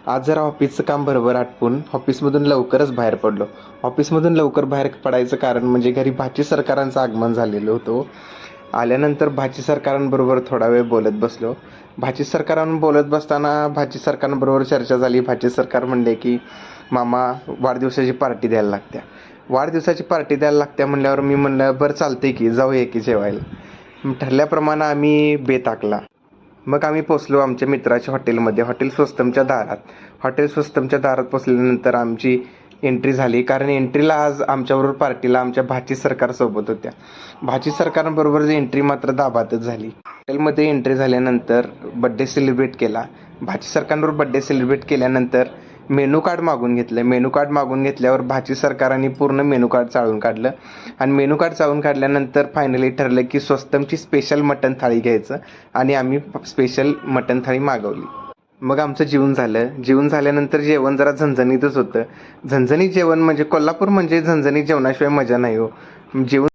आज जरा ऑफिसचं काम बरोबर आटपून ऑफिसमधून लवकरच बाहेर पडलो. ऑफिसमधून लवकर बाहेर पडायचं कारण म्हणजे घरी भाची सरकारांचं आगमन झालेलं होतं. आल्यानंतर भाची सरकारांबरोबर थोडा वेळ बोलत बसलो. भाची सरकारांबरोबर बोलत बसताना भाची सरकारांबरोबर चर्चा झाली. भाची सरकार म्हणले की मामा वाढदिवसाची पार्टी द्यायला लागत्या. वाढदिवसाची पार्टी द्यायला लागत्या म्हणल्यावर मी म्हणलं बरं चालतंय की जाऊया की जेवायला. ठरल्याप्रमाणे आम्ही बेत आखला. मग आम्ही पोचलो आमच्या मित्राच्या हॉटेलमध्ये. हॉटेल स्वस्तमच्या दारात. हॉटेल स्वस्तमच्या दारात पोचल्यानंतर आमची एंट्री झाली, कारण एंट्रीला आज आमच्याबरोबर पार्टीला आमच्या भाची सरकार सोबत होत्या. भाची सरकारांबरोबर एंट्री मात्र दाबातच झाली. हॉटेलमध्ये एंट्री झाल्यानंतर बड्डे सेलिब्रेट केला. भाची सरकारांबरोबर बड्डे सेलिब्रेट केल्यानंतर मेनू कार्ड मागून घेतलं. मेनू कार्ड मागून घेतल्यावर भाची सरकारांनी पूर्ण मेनू कार्ड चाळून काढलं आणि मेनू कार्ड चाळून काढल्यानंतर फायनली ठरलं की स्वस्तमची स्पेशल मटण थाळी घ्यायचं आणि आम्ही स्पेशल मटण थाळी मागवली. मग आमचं जेवण झालं. जेवण झाल्यानंतर जेवण जरा झणझणीतच होतं. झणझणीत जेवण म्हणजे कोल्हापूर म्हणजे झणझणीत जेवणाशिवाय मजा नाही हो. जेवण